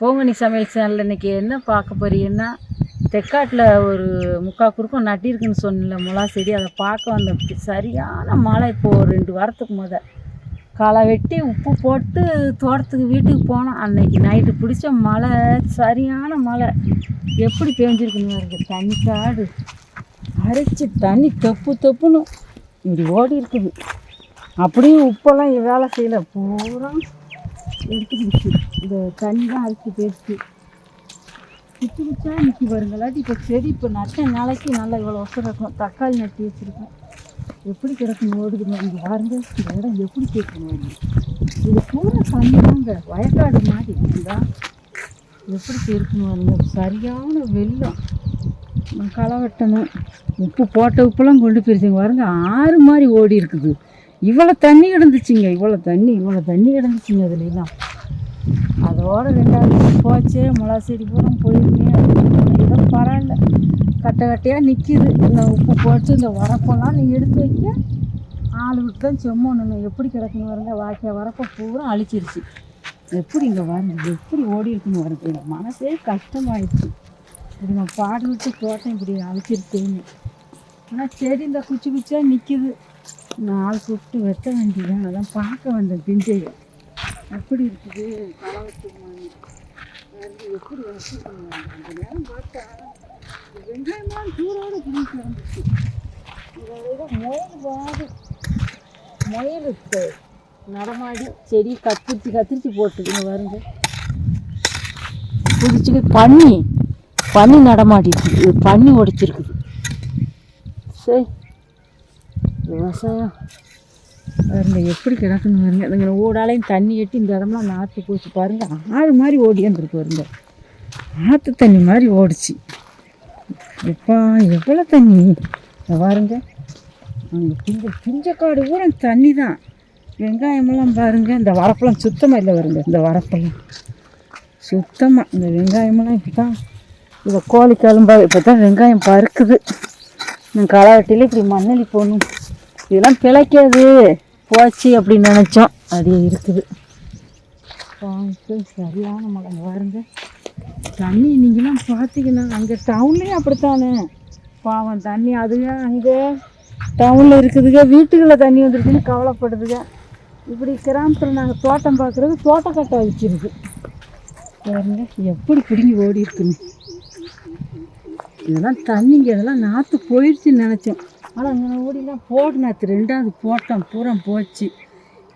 போங்கனி சமையல் சேனலில் இன்றைக்கி என்ன பார்க்க போறீங்கன்னா, தெக்காட்டில் ஒரு 3/4 குறுக்கம் நட்டிருக்குன்னு சொன்னல மிளகா செடி. அதை பார்க்க வந்த சரியான மழை. இப்போது 2 வாரத்துக்கு களை வெட்டி உப்பு போட்டு தோட்டத்துக்கு வீட்டுக்கு போனோம். அன்னைக்கு நைட்டு பிடிச்ச மழை, சரியான மழை. எப்படி பேஞ்சிருக்குன்னு வருது. தண்ணி காடு அரைச்சி தண்ணி தொப்புன்னு இப்படி ஓடி இருக்குது. அப்படியும் உப்பெல்லாம் வேலை செய்யலை, பூரா எடுத்துக்கிடுச்சு. இந்த தண்ணி தான் அரைச்சி போயிடுச்சு. குச்சி குச்சா நிற்கி வருங்களாட்டி. இப்போ செடி இப்போ நட்ட நாளைக்கு நல்லா இவ்வளோ வருஷம் இருக்கணும். தக்காளி நட்டி வச்சுருக்கேன். எப்படி கிடக்குன்னு ஓடுதுங்க. இங்கே பாருங்க, இந்த இடம் எப்படி கேட்கணும். இது பூரா தண்ணி தாங்க, வயக்காடு மாதிரி இருந்தால் எப்படி இருக்கணும் வருங்க. சரியான வெள்ளம். களை வெட்டணும். உப்பு போட்ட உப்புலாம் கொண்டு போயிருச்சுங்க. பாருங்க, ஆறு மாதிரி ஓடி இருக்குது. இவ்வளோ தண்ணி கிடந்துச்சுங்க, இவ்வளோ தண்ணி கிடந்துச்சுங்க அதுலாம். அதோட 2வது போச்சே, மிளகா செடி பூரா போயிருந்தேன். ஏதோ பரவாயில்ல, கட்டையாக நிற்கிது. இந்த உப்பு போட்டு இந்த வரப்பெல்லாம் நீ எடுத்து வைக்க ஆள் விட்டு தான் செம்மொன்னு. எப்படி கிடக்குன்னு வருங்க. வாய்க்கால் வரப்போ பூரா அழிச்சிருச்சு. எப்படி இங்கே வருங்க, எப்படி ஓடி இருக்குன்னு வருது. எனக்கு மனசே கஷ்டமாயிடுச்சு. இப்படி நான் பாடு விட்டு தோட்டம் இப்படி அழிச்சிருக்கேன்னு. ஆனால் சரி, இந்த குச்சி குச்சியாக நிற்கிது. ஆள் கூப்பிட்டு வெட்ட வேண்டியதான். அதான் பார்க்க வந்தேன் பிஞ்சையை எப்படி இருக்குது. களவத்து எப்படி வச்சுருக்கணும். அந்த நேரம் பார்த்தா வெங்காயமாக தூரோடு பிடிச்சி கிடந்துச்சு. முயல் நடமாடி செடி கத்திரிச்சு போட்டுதுங்க. வருங்க, பிடிச்சிக்கு பன்னி நடமாடிட்டு இது. பன்னி உடைச்சிருக்குது. சரி, விவசாயம் பாருங்க எப்படி கிடக்குன்னு வருங்க. அதுங்க ஓடாலையும் தண்ணி எட்டி இந்த இடம்லாம் நாற்று போச்சு. பாருங்கள், ஆறு மாதிரி ஓடியாந்துருக்கு. வருங்க, ஆற்று தண்ணி மாதிரி ஓடிச்சு. எப்பா எவ்வளோ தண்ணி பாருங்க. அங்கே பிஞ்சக்காடு பூரா தண்ணி தான். வெங்காயமெல்லாம் பாருங்கள், இந்த வரப்பெல்லாம் சுத்தமாக இல்லை. வருங்க, இந்த வரப்பெல்லாம் சுத்தமாக. இந்த வெங்காயமெல்லாம் இப்போ தான் இதை கோழி கிளம்பா இப்போ தான் வெங்காயம் பருக்குது. நான் களவட்டியில் இப்படி மண்ணலி போகணும். இதெல்லாம் பிழைக்காது போச்சு அப்படின்னு நினச்சோம். அப்படியே இருக்குது. சரியான மழை. பாருங்க, தண்ணி நீங்களாம் பார்த்தீங்கன்னா அங்கே டவுன்லேயும் அப்படித்தானே பாவம். தண்ணி அதுங்க அங்கே டவுனில் இருக்குதுங்க, வீட்டுகளில் தண்ணி வந்துருக்குன்னு கவலைப்படுதுங்க. இப்படி கிராமத்தில் நாங்கள் தோட்டம் பார்க்குறது தோட்டக்கட்டை வச்சிருக்கு. பாருங்க எப்படி பிடுங்கி ஓடி இருக்குன்னு. இதெல்லாம் தண்ணிங்க, இதெல்லாம் நாற்று போயிடுச்சுன்னு நினச்சோம். ஆனால் அங்கே ஓடிலாம் போடு நாற்று 2வது போட்டோம், பூரா போச்சு.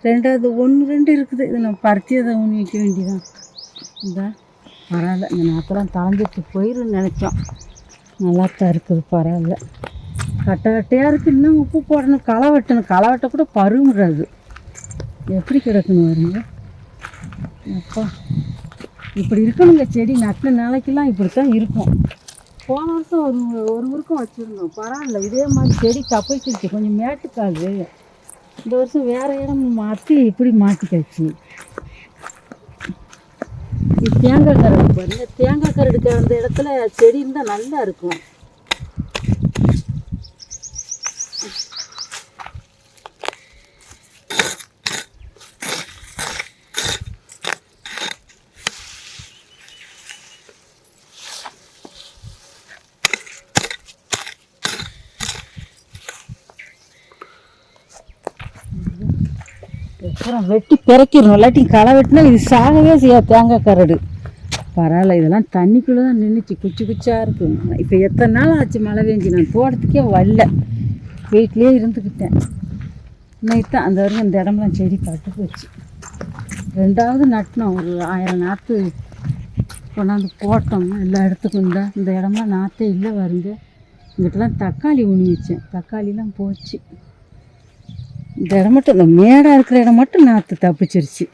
2வது 1 2 இருக்குது. இதில் நம்ம பருத்தியதை ஊனி வைக்க வேண்டியதான். இந்த பரவாயில்ல, இந்த நாற்றெல்லாம் தளஞ்சிட்டு போயிடுன்னு நினச்சோம். நல்லா தான் இருக்குது, பரவாயில்ல. கட்டையாக இருக்குது. இன்னும் உப்பு போடணும், களை வெட்ட கூட பருமுறாது. எப்படி கிடக்குன்னு வருங்க. அப்பா இப்படி இருக்கணுங்க. செடி நட்ட நாளைக்கெல்லாம் இப்படித்தான் இருக்கும். போன வருஷம் ஒரு உருக்கம் வச்சுருந்தோம், பரவாயில்ல. இதே மாதிரி செடி தப்பிச்சிருச்சு. கொஞ்சம் மேட்டுக்காது. இந்த வருஷம் வேறு இடம் மாற்றி இப்படி மாற்றிக்காச்சு. தேங்காய் கரடு பாருங்க. தேங்காய் கரடுக்கு அந்த இடத்துல செடி இருந்தால் நல்லா இருக்கும். அப்புறம் வெட்டி பிறக்கிடணும், இல்லாட்டி களை வெட்டினா இது சாகவே செய்யாது. தேங்காய் கரடு பரவாயில்ல. இதெல்லாம் தண்ணிக்குள்ளே தான் நின்றுச்சு, குச்சாக இருக்குது. இப்போ எத்தனை நாள் ஆச்சு மழை பெஞ்சு. நான் தோட்டத்துக்கே வரல, வீட்லேயே இருந்துக்கிட்டேன். இன்னைக்கு தான் அந்த வரைக்கும் இந்த இடம்லாம் செடி பட்டு போச்சு. 2வது நட்டினோம், ஒரு 1000 நாற்று கொண்டாந்து போட்டோம். எல்லா இடத்துக்கும் இந்த இடம்லாம் நாற்றே இல்லை. வருங்க, இங்கிட்டலாம் தக்காளி ஊனி வச்சேன், தக்காளிலாம் போச்சு. இந்த இடம் மட்டும், இந்த மேடாக இருக்கிற இடம் மட்டும் நாற்று தப்பிச்சிருச்சு.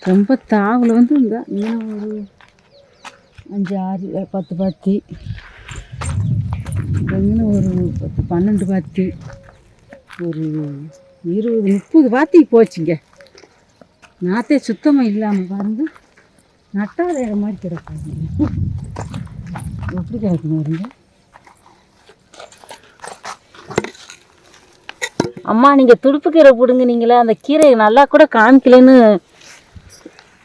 ரொம்ப தாவில் இந்த இன்னும் ஒரு 5 6 10 பாத்தி, இன்னும் ஒரு 10 12 பாத்தி, ஒரு 20 30 பாத்தி போச்சுங்க. நாற்றே சுத்தமாக இல்லாமல் பாருங்க. நட்டாத இடம் மாதிரி கிடக்காது. எப்படி கிடக்குன்னு வருங்க. அம்மா, நீங்கள் துடுப்பு கீரை பிடுங்க, நீங்களே அந்த கீரை நல்லா கூட காமிக்கலன்னு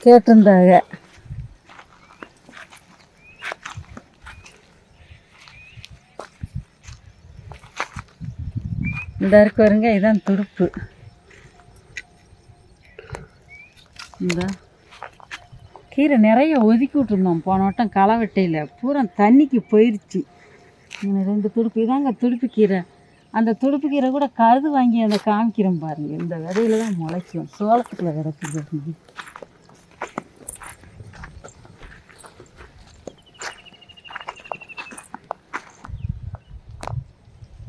கேட்டிருந்தாங்க. இந்த இருக்கு வருங்க, இதுதான் துடுப்பு. இந்த கீரை நிறைய ஒதுக்கி விட்டுருந்தோம் போன வட்டம் களை வெட்டையில், பூரா தண்ணிக்கு போயிடுச்சு. 2 துடுப்பு இதாங்க துடுப்பு கீரை. அந்த துடுப்பு கீரை கூட கருது வாங்கி அந்த காமிக்கிறோம் பாருங்கள். இந்த விதையில தான் முளைக்கும், சோளத்துக்குள்ள கிடக்குது.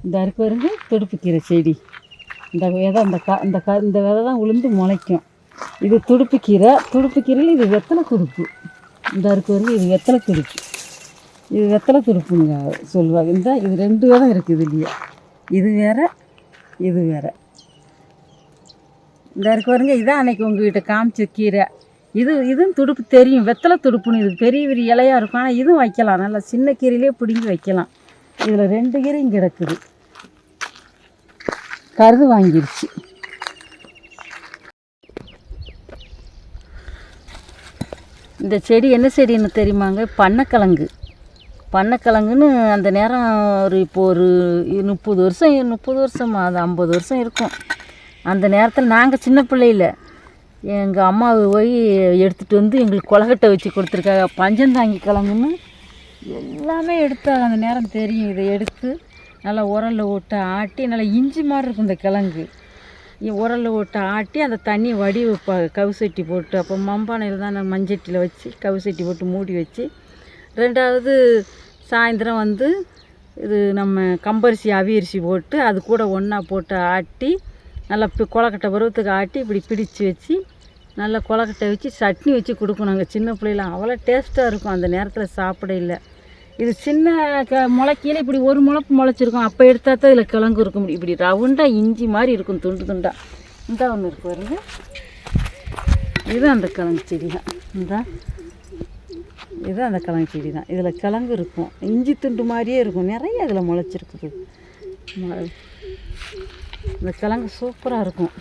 இந்த இருக்கு வருங்க துடுப்பு கீரை செடி. இந்த விதை இந்த விதை தான் உளுந்து முளைக்கும். இது துடுப்பு கீரை. துடுப்பு கீரையில் இது வெத்தலை துடுப்பு. இந்த இருக்கு வருங்க, இது வெத்தலை துடுப்பு. இது வெத்தலை துடுப்புங்க சொல்லுவாங்க. இது 2 விதம் இருக்குது இல்லையா, இது வேறு இது வேறு. இந்த இருக்கு வருங்க, இதான் அன்றைக்கி உங்கள்கிட்ட காமிச்ச கீரை. இதுவும் துடுப்பு தெரியும், வெத்தலை துடுப்புன்னு. இது பெரிய பெரிய இலையாக இருக்கும், ஆனால் இதுவும் வைக்கலாம், நல்லா சின்ன கீரையிலே பிடுங்கி வைக்கலாம். இதில் 2 கீரையும் கிடக்குது, கருது வாங்கிருச்சு. இந்த செடி என்ன செடின்னு தெரியுமாங்க? பண்ணக்கிழங்கு. பண்ணக்கிழங்குன்னு அந்த நேரம் இப்போ ஒரு 30 வருஷமா, அது 50 வருஷம் இருக்கும். அந்த நேரத்தில் நாங்கள் சின்ன பிள்ளையில் எங்கள் அம்மாவை போய் எடுத்துகிட்டு வந்து எங்களுக்கு கொலக்கட்டை வச்சு கொடுத்துருக்காங்க. பஞ்சந்தாங்கி கிழங்குன்னு எல்லாமே எடுத்தாங்க. அந்த நேரம் தெரியும். இதை எடுத்து நல்லா உரலில் விட்டு ஆட்டி, நல்லா இஞ்சி மாதிரி இருக்கும் இந்த கிழங்கு. உரலில் விட்டு ஆட்டி அந்த தண்ணி வடி கவு சட்டி போட்டு, அப்போ மண்பானையில் தான் நான் மண்சட்டியில் வச்சு கவு சட்டி போட்டு மூடி வச்சு, 2வது சாயந்தரம் வந்து இது நம்ம கம்பரிசி அவியரிசி போட்டு அது கூட ஒன்றா போட்டு ஆட்டி, நல்லா கொலக்கட்டை பருவத்துக்கு ஆட்டி இப்படி பிடிச்சி வச்சு நல்லா கொலக்கட்டை வச்சு சட்னி வச்சு கொடுக்கணும். நாங்கள் சின்ன பிள்ளைலாம் அவ்வளோ டேஸ்ட்டாக இருக்கும். அந்த நேரத்தில் சாப்பிட இல்லை. இது சின்ன முளைக்கையில் இப்படி ஒரு முளைப்பு முளைச்சிருக்கும். அப்போ எடுத்தால் தான் இதில் கிழங்கு இருக்கும். இப்படி ரவுண்டாக இஞ்சி மாதிரி இருக்கும், துண்டு துண்டாக. இந்த ஒன்று இருக்கு பாருங்க, இது அந்த கிழங்கு செடி தான். இது அந்த கிழங்கு செடி தான். இதில் கிழங்கு இருக்கும், இஞ்சி துண்டு மாதிரியே இருக்கும், நிறைய இதில் முளைச்சிருக்குது. இந்த கிழங்கு சூப்பராக இருக்கும்.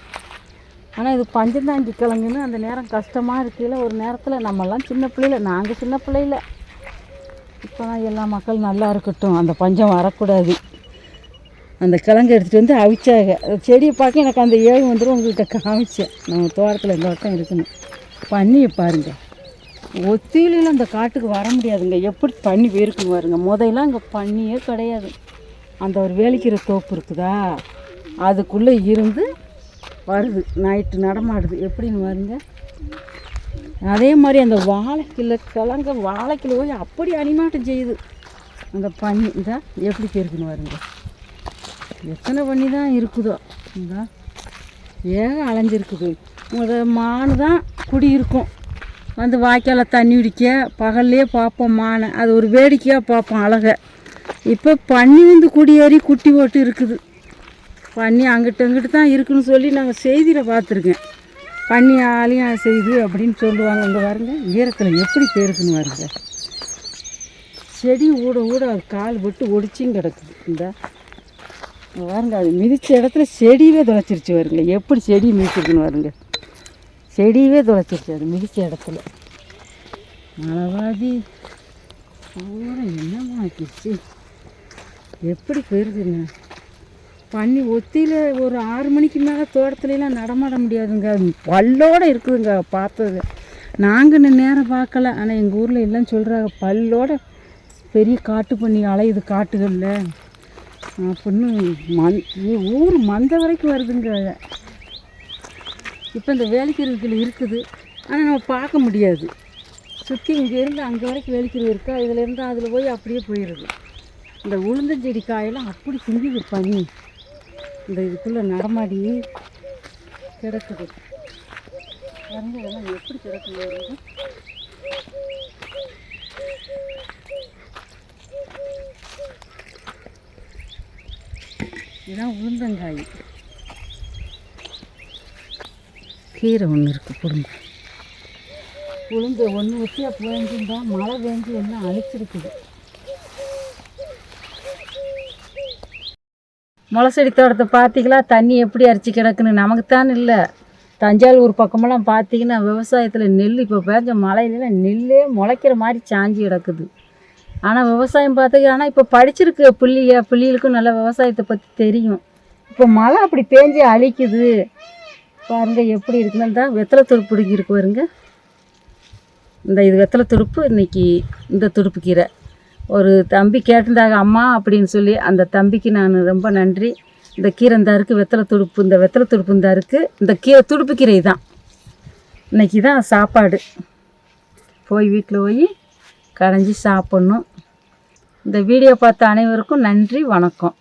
ஆனால் இது பஞ்சந்தாங்கி கிழங்குன்னு அந்த நேரம் கஷ்டமாக இருக்கையில், ஒரு நேரத்தில் நம்மெல்லாம் சின்ன பிள்ளையில், நாங்கள் சின்ன பிள்ளையில், இப்போ தான் எல்லா மக்கள் நல்லா இருக்கட்டும், அந்த பஞ்சம் வரக்கூடாது, அந்த கிழங்கு எடுத்துகிட்டு வந்து அவிச்சாங்க. செடியை பார்க்க எனக்கு அந்த 7 வந்துடும் உங்கள்கிட்ட காமிச்சேன். நம்ம தோட்டத்தில் இந்த வட்டம் இருக்குன்னு. பண்ணியை பாருங்கள், ஒத்தியிலும் அந்த காட்டுக்கு வர முடியாதுங்க. எப்படி பண்ணி போயிருக்குன்னு பாருங்க. முதல்லாம் இங்கே பண்ணியே கிடையாது. அந்த ஒரு வேலிக்கிற தோப்பு இருக்குதா, அதுக்குள்ளே இருந்து வருது, நைட்டு நடமாடுது. எப்படின்னு பாருங்க. அதே மாதிரி அந்த வாழைக்கில் போய் அப்படி அனிமாட்டம் செய்யுது அந்த பண்ணி. எப்படி போயிருக்குன்னு பாருங்க. எத்தனை பண்ணி தான் இருக்குதோ, ஏக அலைஞ்சிருக்குது. மானு தான் குடி இருக்கும். வந்து வாய்க்கால தண்ணி குடிக்க பகல்லையே பார்ப்போம் மானை, அது ஒரு வேடிக்கையாக பார்ப்போம் அழகை. இப்போ பண்ணி வந்து குடியேறி குட்டி போட்டு இருக்குது. பண்ணி அங்கிட்டு தான் இருக்குன்னு சொல்லி நாங்கள் செய்தியில் பார்த்துருக்கேன். பண்ணி ஆலையும் செய்து அப்படின்னு சொல்லுவாங்க. இங்கே பாருங்க, ஈரத்தில் எப்படி போயிருக்குன்னு பாருங்க. செடி ஊட அது கால் விட்டு ஒடிச்சும் கிடக்குது. இந்த பாருங்க, அது மிதித்த இடத்துல செடியவே தொலைச்சிருச்சு பாருங்க. எப்படி செடி மிதிச்சிருக்குன்னு பாருங்க. செடியவே தொலைச்சிருச்சு அது மிதித்த இடத்துல. மழைவாதி பூரா என்னமா ஆக்கிடுச்சு, எப்படி போயிருக்குங்க. பண்ணி ஒத்தியில் ஒரு 6 மணிக்கு மேலே தோட்டத்துலாம் நடமாட முடியாதுங்க, பல்லோடு இருக்குதுங்க. பார்த்தது நாங்கள் நேரம் பார்க்கல, ஆனால் எங்கள் ஊரில் எல்லாம் சொல்கிறாங்க பல்லோட பெரிய காட்டு பண்ணி அலையுது காட்டுகளில் அப்படின்னு. ஊர் மந்த வரைக்கும் வருதுங்க. இப்போ இந்த வேலிக்கிருவிகள் இருக்குது, ஆனால் நம்ம பார்க்க முடியாது. சுற்றி இங்கேருந்து அங்கே வரைக்கும் வேலிக்கிருவி இருக்கா, இதிலேருந்து அதில் போய் அப்படியே போயிடுது. இந்த உளுந்தஞ்செடி காயெல்லாம் அப்படி சிந்திது பண்ணி இந்த இதுக்குள்ளே நடமாடி கிடக்குது. பாருங்க, இதெல்லாம் எப்படி கிடக்குது. இதுதான் உளுந்தங்காய். கீரை ஒன்று இருக்குது குடும்பம். உளுந்து ஒன்று வச்சு பேஞ்சுதான் மழை பேஞ்சு எல்லாம் அழிச்சிருக்குது. முளை தோட்டத்தை பார்த்தீங்களா, தண்ணி எப்படி அரிச்சு கிடக்குன்னு. நமக்குத்தான் இல்லை, தஞ்சாவூர் பக்கமெல்லாம் பார்த்தீங்கன்னா விவசாயத்தில் நெல் இப்போ பேஞ்ச மழையிலாம் நெல்லே முளைக்கிற மாதிரி சாஞ்சி கிடக்குது. ஆனால் விவசாயம் பார்த்துக்க, ஆனால் இப்போ படிச்சிருக்கு பிள்ளைகளுக்கும் நல்லா விவசாயத்தை பற்றி தெரியும். இப்போ மழை அப்படி பேஞ்சு அழிக்குது பாருங்கள் எப்படி இருக்குன்னு. இந்த வெத்தலை துடுப்பு பிடிங்கிருக்கு பாருங்க. இது வெத்தலை துடுப்பு. இன்றைக்கி இந்த துடுப்பு கீரை ஒரு தம்பி கேட்டிருந்தாங்க அம்மா அப்படின்னு சொல்லி, அந்த தம்பிக்கு நான் ரொம்ப நன்றி. இந்த கீரை இந்த இருக்குது, வெத்தலை துடுப்பு. இந்த வெத்தலை துடுப்பு இந்த இருக்குது. இந்த கீரை துடுப்பு கீரை தான் இன்றைக்கி தான் சாப்பாடு. போய் வீட்டில் போய் கடைஞ்சி சாப்பிட்ணும். இந்த வீடியோ பார்த்த அனைவருக்கும் நன்றி, வணக்கம்.